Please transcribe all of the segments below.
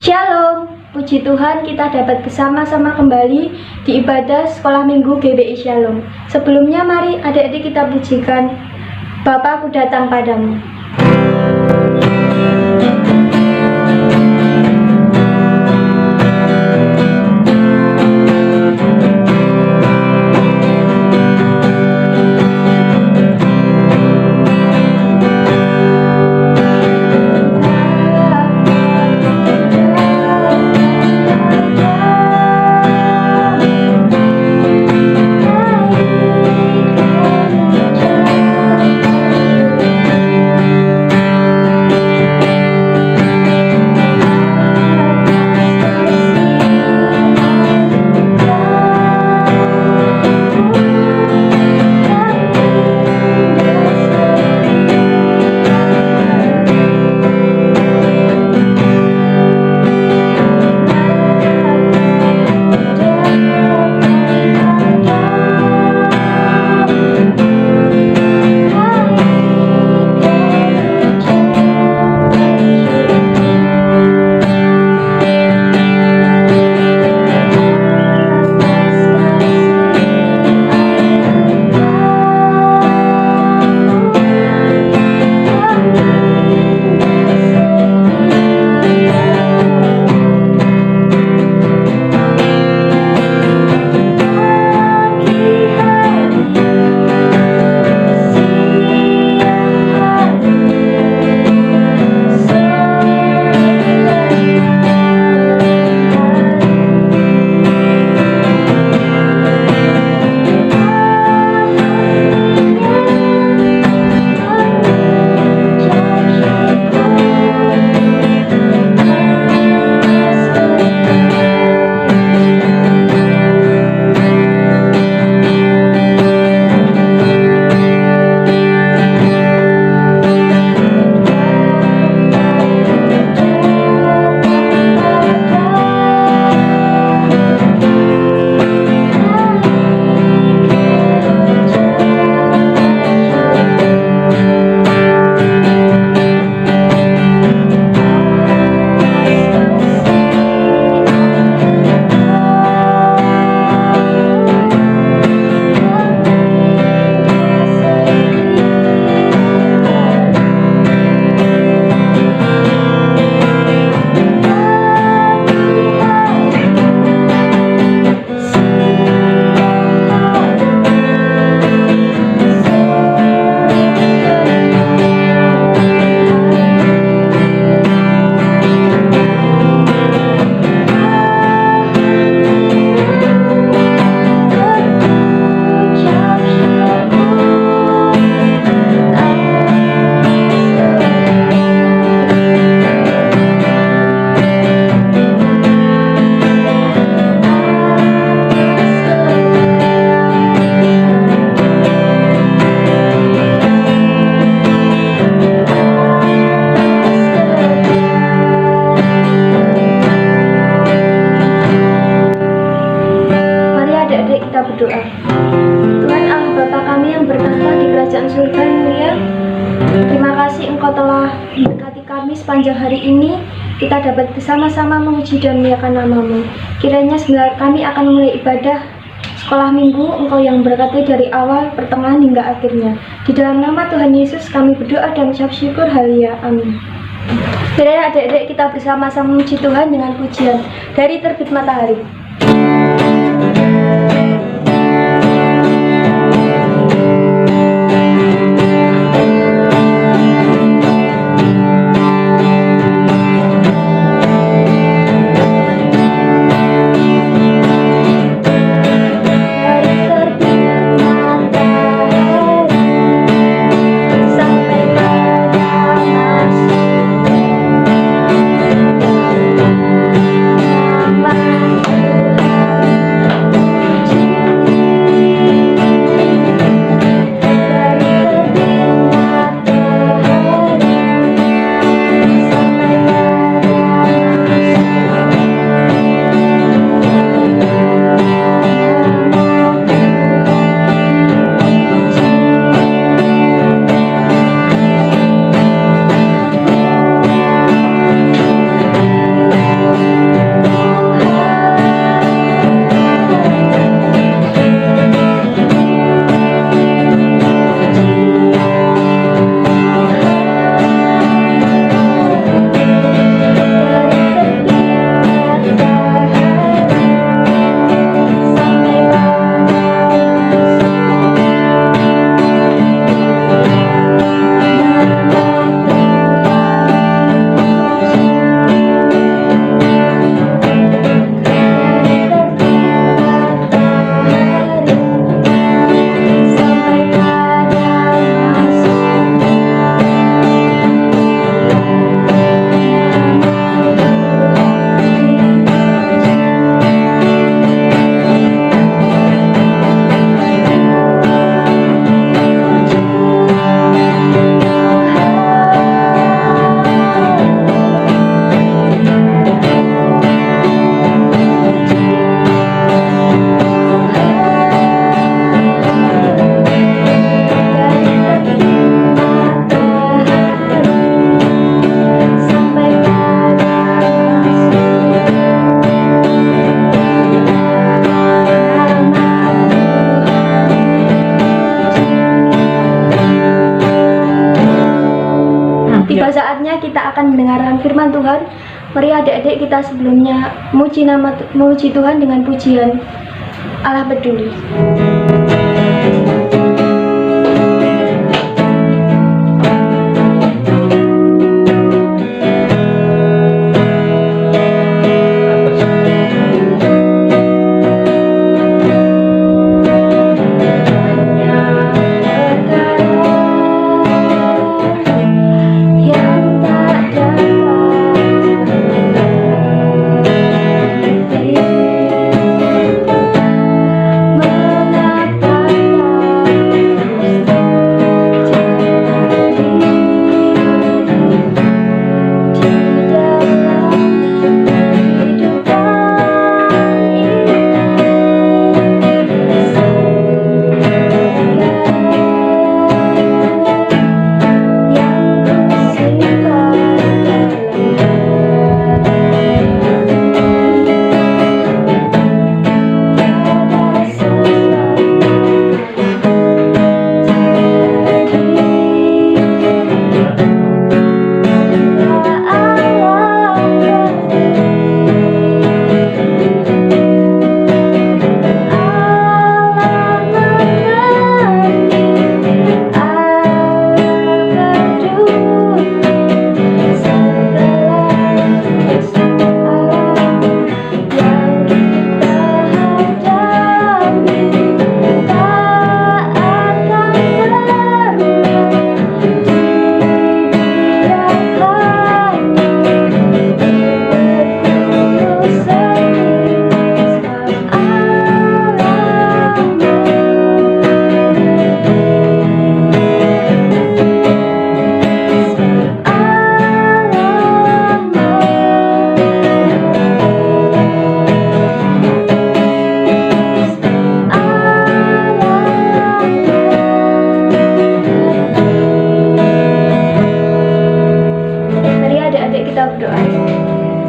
Shalom, puji Tuhan kita dapat bersama-sama kembali di ibadah sekolah minggu GBI Shalom. Sebelumnya mari adik-adik kita pujikan Bapa, Aku Datang Padamu. Kita berdoa. Tuhan Allah Bapa kami yang bertahta di kerajaan surga yang mulia, terima kasih Engkau telah memberkati kami sepanjang hari ini. Kita dapat bersama-sama memuji dan memuliakan nama-Mu. Kiranya sebentar kami akan mulai ibadah sekolah minggu Engkau yang berkati dari awal, pertengahan hingga akhirnya. Di dalam nama Tuhan Yesus kami berdoa dan mengucap syukur. Haleluya, amin. Kiranya adik-adik kita bersama-sama memuji Tuhan dengan pujian dari Terbit Matahari. Nama Tiba saatnya kita akan mendengarkan firman Tuhan. Mari adik-adik kita sebelumnya memuji Tuhan dengan pujian Allah Peduli.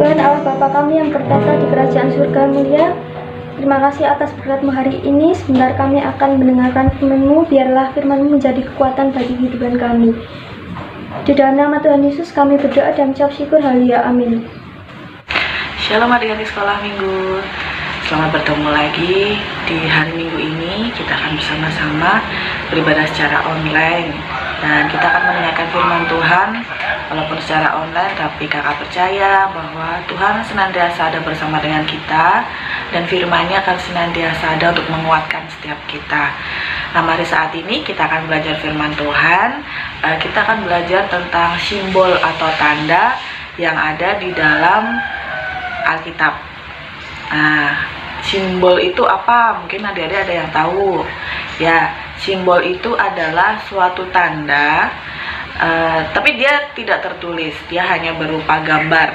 Tuhan Allah Bapa kami yang bertata di kerajaan surga mulia, terima kasih atas berkat-Mu hari ini. Sebentar kami akan mendengarkan firman-Mu, biarlah firman-Mu menjadi kekuatan bagi kehidupan kami. Di dalam nama Tuhan Yesus kami berdoa dan mengucap syukur, haleluya, amin. Shalom adik-adik sekolah minggu, selamat bertemu lagi di hari minggu ini. Kita akan bersama-sama beribadah secara online dan kita akan mendengarkan firman Tuhan walaupun secara online, tapi kakak percaya bahwa Tuhan senantiasa ada bersama dengan kita dan firman-Nya akan senantiasa ada untuk menguatkan setiap kita. Nah, mari saat ini kita akan belajar firman Tuhan. Kita akan belajar tentang simbol atau tanda yang ada di dalam Alkitab. Nah, simbol itu apa? Mungkin adik-adik ada yang tahu. Ya, simbol itu adalah suatu tanda, tapi dia tidak tertulis, dia hanya berupa gambar.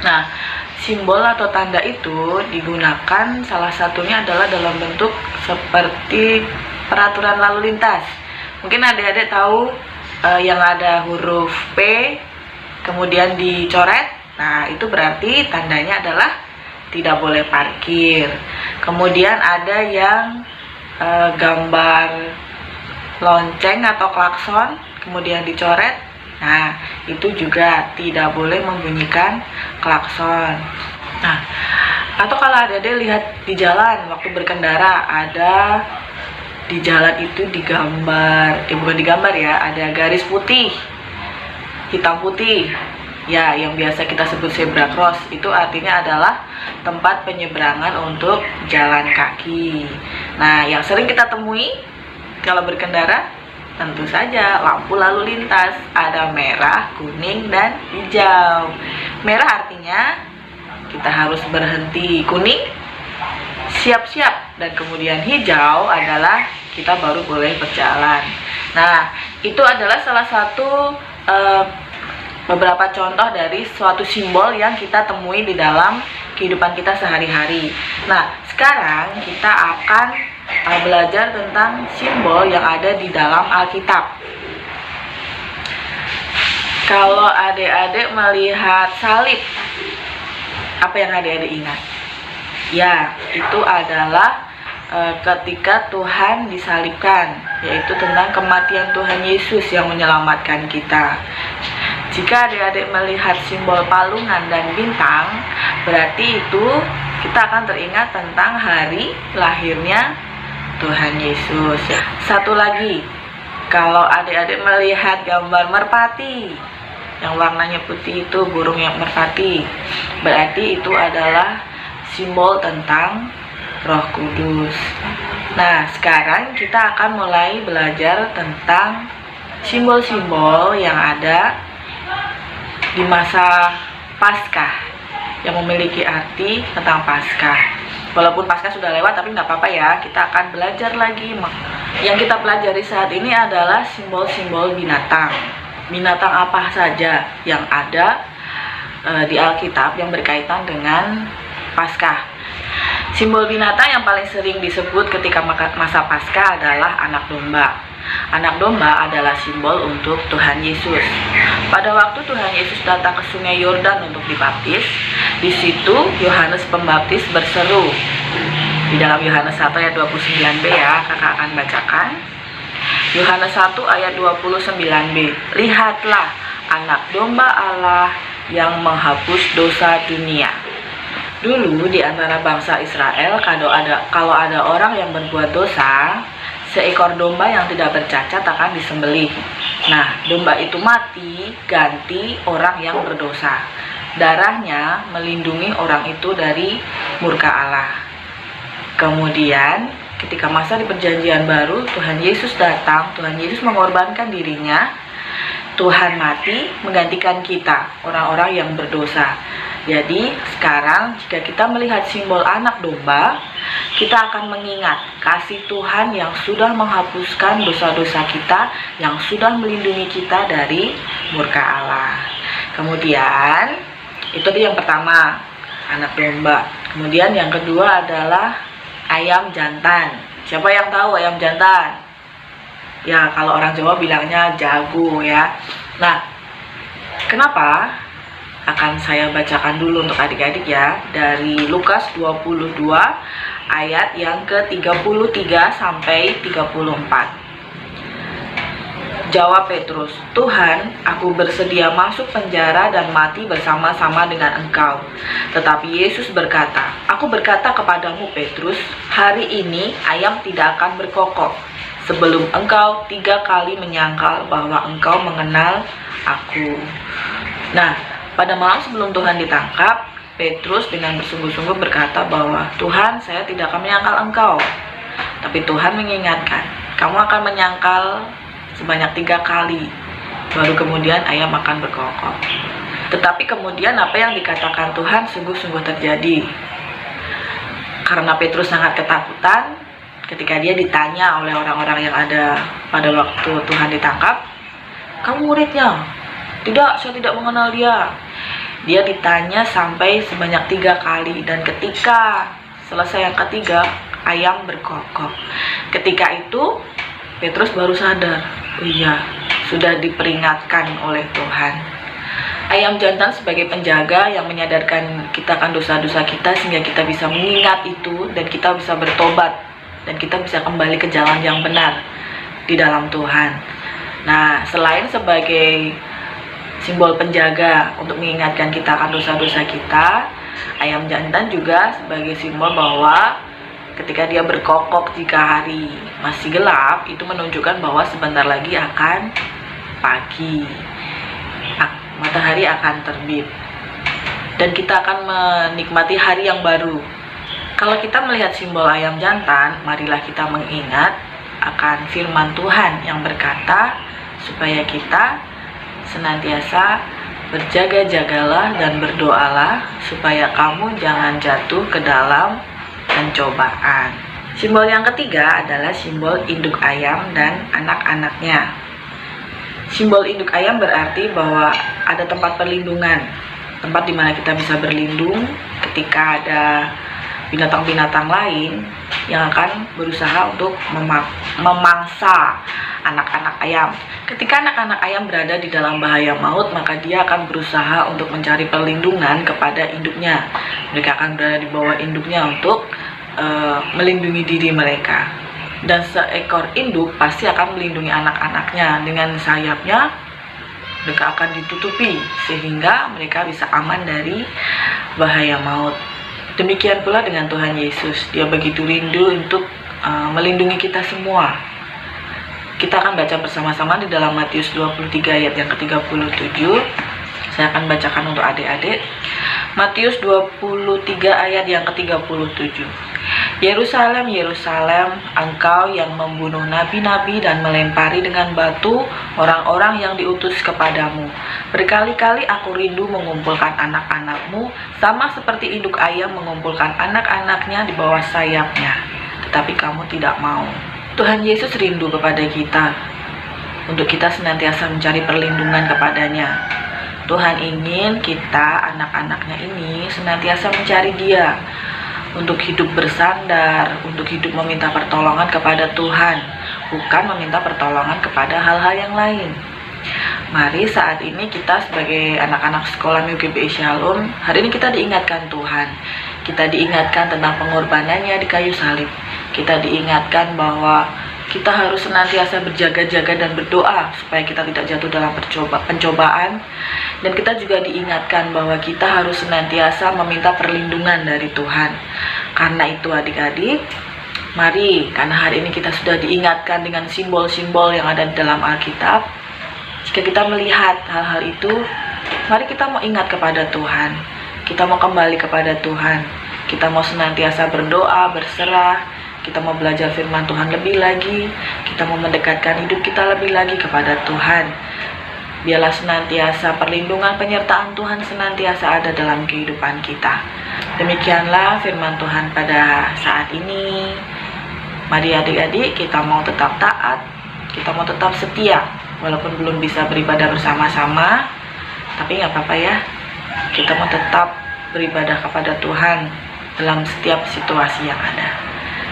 Nah, simbol atau tanda itu digunakan salah satunya adalah dalam bentuk seperti peraturan lalu lintas. Mungkin adik-adik tahu yang ada huruf P kemudian dicoret. Nah, itu berarti tandanya adalah tidak boleh parkir. Kemudian ada yang gambar lonceng atau klakson kemudian dicoret. Nah, itu juga tidak boleh membunyikan klakson. Nah, atau kalau adik-adik lihat di jalan waktu berkendara, ada di jalan itu digambar, bukan digambar ya, ada garis putih, hitam putih. Ya, yang biasa kita sebut zebra cross, itu artinya adalah tempat penyeberangan untuk jalan kaki. Nah, yang sering kita temui kalau berkendara tentu saja lampu lalu lintas, ada merah, kuning, dan hijau. Merah artinya kita harus berhenti, kuning siap-siap, dan kemudian hijau adalah kita baru boleh berjalan. Nah, itu adalah salah satu beberapa contoh dari suatu simbol yang kita temui di dalam kehidupan kita sehari-hari. Nah, sekarang kita akan belajar tentang simbol yang ada di dalam Alkitab. Kalau adik-adik melihat salib, apa yang adik-adik ingat? Ya, itu adalah ketika Tuhan disalibkan, yaitu tentang kematian Tuhan Yesus yang menyelamatkan kita. Jika adik-adik melihat simbol palungan dan bintang, berarti itu kita akan teringat tentang hari lahirnya Tuhan Yesus. Satu lagi, kalau adik-adik melihat gambar merpati yang warnanya putih, itu burung yang merpati, berarti itu adalah simbol tentang Roh Kudus. Nah, sekarang kita akan mulai belajar tentang simbol-simbol yang ada di masa Paskah, yang memiliki arti tentang Paskah. Walaupun Paskah sudah lewat, tapi nggak apa-apa ya, kita akan belajar lagi. Yang kita pelajari saat ini adalah simbol-simbol binatang. Binatang apa saja yang ada di Alkitab yang berkaitan dengan Paskah. Simbol binatang yang paling sering disebut ketika masa Paskah adalah anak domba. Anak domba adalah simbol untuk Tuhan Yesus. Pada waktu Tuhan Yesus datang ke Sungai Yordan untuk dibaptis, di situ Yohanes Pembaptis berseru. Di dalam Yohanes 1 ayat 29b ya, kakak akan bacakan. Yohanes 1 ayat 29b. Lihatlah anak domba Allah yang menghapus dosa dunia. Dulu di antara bangsa Israel, kalau ada orang yang berbuat dosa, seekor domba yang tidak bercacat akan disembelih. Nah, domba itu mati ganti orang yang berdosa. Darahnya melindungi orang itu dari murka Allah. Kemudian, ketika masa di Perjanjian Baru, Tuhan Yesus datang, Tuhan Yesus mengorbankan dirinya. Tuhan mati menggantikan kita, orang-orang yang berdosa. Jadi sekarang jika kita melihat simbol anak domba, kita akan mengingat kasih Tuhan yang sudah menghapuskan dosa-dosa kita, yang sudah melindungi kita dari murka Allah. Kemudian itu tadi yang pertama, anak domba. Kemudian yang kedua adalah ayam jantan. Siapa yang tahu ayam jantan? Ya, kalau orang Jawa bilangnya jago ya. Nah, kenapa? Akan saya bacakan dulu untuk adik-adik ya, dari Lukas 22 ayat yang ke-33 sampai 34. Jawab Petrus, Tuhan, aku bersedia masuk penjara dan mati bersama-sama dengan engkau. Tetapi Yesus berkata, aku berkata kepadamu Petrus, hari ini ayam tidak akan berkokok sebelum engkau 3 kali menyangkal bahwa engkau mengenal aku. Nah, pada malam sebelum Tuhan ditangkap, Petrus dengan bersungguh-sungguh berkata bahwa Tuhan, saya tidak akan menyangkal engkau. Tapi Tuhan mengingatkan, kamu akan menyangkal sebanyak 3 kali, baru kemudian ayam akan berkokok. Tetapi kemudian apa yang dikatakan Tuhan sungguh-sungguh terjadi. Karena Petrus sangat ketakutan, ketika dia ditanya oleh orang-orang yang ada pada waktu Tuhan ditangkap, kamu muridnya? Tidak, saya tidak mengenal dia. Dia ditanya sampai sebanyak 3 kali, dan ketika selesai yang ketiga, ayam berkokok. Ketika itu Petrus baru sadar, oh iya, sudah diperingatkan oleh Tuhan. Ayam jantan sebagai penjaga yang menyadarkan kita akan dosa-dosa kita, sehingga kita bisa mengingat itu dan kita bisa bertobat dan kita bisa kembali ke jalan yang benar di dalam Tuhan. Nah, selain sebagai simbol penjaga untuk mengingatkan kita akan dosa-dosa kita, ayam jantan juga sebagai simbol bahwa ketika dia berkokok jika hari masih gelap, itu menunjukkan bahwa sebentar lagi akan pagi, matahari akan terbit, dan kita akan menikmati hari yang baru. Kalau kita melihat simbol ayam jantan, marilah kita mengingat akan firman Tuhan yang berkata supaya kita senantiasa berjaga-jagalah dan berdoalah supaya kamu jangan jatuh ke dalam pencobaan. Simbol yang ketiga adalah simbol induk ayam dan anak-anaknya. Simbol induk ayam berarti bahwa ada tempat perlindungan, tempat di mana kita bisa berlindung ketika ada binatang-binatang lain yang akan berusaha untuk memangsa anak-anak ayam. Ketika anak-anak ayam berada di dalam bahaya maut, maka dia akan berusaha untuk mencari perlindungan kepada induknya. Mereka akan berada di bawah induknya untuk melindungi diri mereka. Dan seekor induk pasti akan melindungi anak-anaknya dengan sayapnya. mereka akan ditutupi sehingga mereka bisa aman dari bahaya maut. Demikian pula dengan Tuhan Yesus, Dia begitu rindu untuk melindungi kita semua. Kita akan baca bersama-sama di dalam Matius 23 ayat yang ke-37. Saya akan bacakan untuk adik-adik. Matius 23 ayat yang ke-37. Yerusalem, Yerusalem, engkau yang membunuh nabi-nabi dan melempari dengan batu orang-orang yang diutus kepadamu. Berkali-kali aku rindu mengumpulkan anak-anakmu, sama seperti induk ayam mengumpulkan anak-anaknya di bawah sayapnya. Tetapi kamu tidak mau. Tuhan Yesus rindu kepada kita, untuk kita senantiasa mencari perlindungan kepadanya. Tuhan ingin kita, anak-anaknya ini, senantiasa mencari Dia, untuk hidup bersandar, untuk hidup meminta pertolongan kepada Tuhan, bukan meminta pertolongan kepada hal-hal yang lain. Mari saat ini kita sebagai anak-anak sekolah Minggu GBI Shalom, hari ini kita diingatkan Tuhan. Kita diingatkan tentang pengorbanannya di kayu salib. Kita diingatkan bahwa kita harus senantiasa berjaga-jaga dan berdoa supaya kita tidak jatuh dalam pencobaan. Dan kita juga diingatkan bahwa kita harus senantiasa meminta perlindungan dari Tuhan. Karena itu adik-adik, mari, karena hari ini kita sudah diingatkan dengan simbol-simbol yang ada di dalam Alkitab. Jika kita melihat hal-hal itu, mari kita mau ingat kepada Tuhan. Kita mau kembali kepada Tuhan. Kita mau senantiasa berdoa, berserah. Kita mau belajar firman Tuhan lebih lagi. Kita mau mendekatkan hidup kita lebih lagi kepada Tuhan. Biarlah senantiasa perlindungan penyertaan Tuhan senantiasa ada dalam kehidupan kita. Demikianlah firman Tuhan pada saat ini. Mari adik-adik, kita mau tetap taat. Kita mau tetap setia. Walaupun belum bisa beribadah bersama-sama, tapi nggak apa-apa ya. Kita mau tetap beribadah kepada Tuhan dalam setiap situasi yang ada.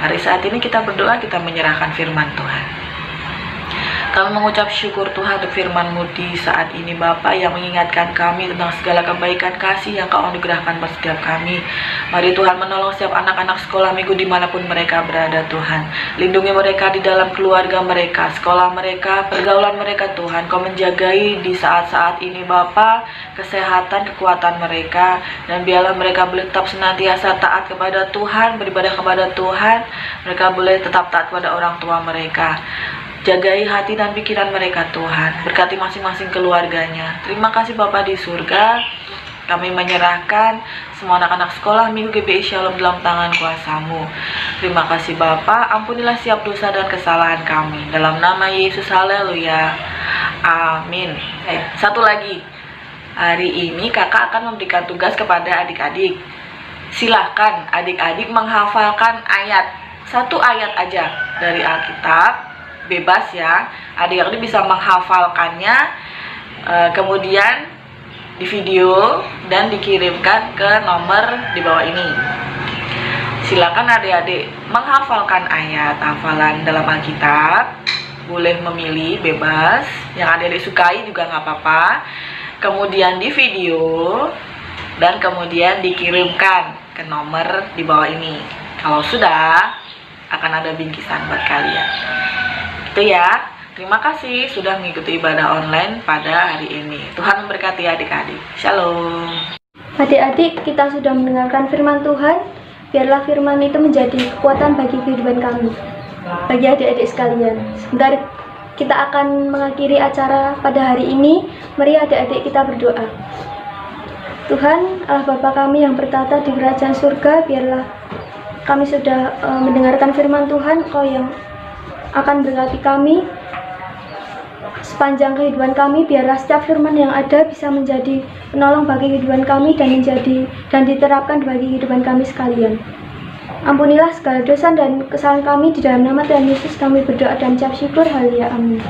Hari saat ini kita berdoa, kita menyerahkan firman Tuhan. Kami mengucap syukur Tuhan untuk firman-Mu di saat ini Bapa, yang mengingatkan kami tentang segala kebaikan kasih yang Kau anugerahkan pada setiap kami. Mari Tuhan menolong setiap anak-anak sekolah minggu dimanapun mereka berada Tuhan. Lindungi mereka di dalam keluarga mereka, sekolah mereka, pergaulan mereka Tuhan. Kau menjagai di saat-saat ini Bapa, kesehatan, kekuatan mereka. Dan biarlah mereka boleh tetap senantiasa taat kepada Tuhan, beribadah kepada Tuhan. Mereka boleh tetap taat kepada orang tua mereka. Jagai hati dan pikiran mereka Tuhan. Berkati masing-masing keluarganya. Terima kasih Bapa di surga. Kami menyerahkan semua anak-anak sekolah Minggu GBI Shalom dalam tangan kuasa-Mu. Terima kasih Bapa. Ampunilah setiap dosa dan kesalahan kami. Dalam nama Yesus, haleluya. Amin. Satu lagi. Hari ini kakak akan memberikan tugas kepada adik-adik. Silahkan adik-adik menghafalkan ayat. Satu ayat aja dari Alkitab. Bebas ya, adik-adik bisa menghafalkannya, kemudian di video dan dikirimkan ke nomor di bawah ini. Silakan adik-adik menghafalkan ayat hafalan dalam Alkitab. Boleh memilih bebas, yang adik-adik sukai juga nggak apa-apa. Kemudian di video dan kemudian dikirimkan ke nomor di bawah ini. Kalau sudah, akan ada bingkisan buat kalian. Itu ya. Terima kasih sudah mengikuti ibadah online pada hari ini. Tuhan memberkati adik-adik. Shalom. Adik-adik, kita sudah mendengarkan firman Tuhan. Biarlah firman itu menjadi kekuatan bagi kehidupan kami, bagi adik-adik sekalian. Sebentar kita akan mengakhiri acara pada hari ini. Mari adik-adik kita berdoa. Tuhan, Allah Bapa kami yang bertata di kerajaan surga, biarlah kami sudah mendengarkan firman Tuhan, Kau yang akan berkati kami sepanjang kehidupan kami. Biarlah setiap firman yang ada bisa menjadi penolong bagi kehidupan kami dan diterapkan bagi kehidupan kami sekalian. Ampunilah segala dosa dan kesalahan kami, di dalam nama Tuhan Yesus kami berdoa dan ucap syukur. Haleluya, amin.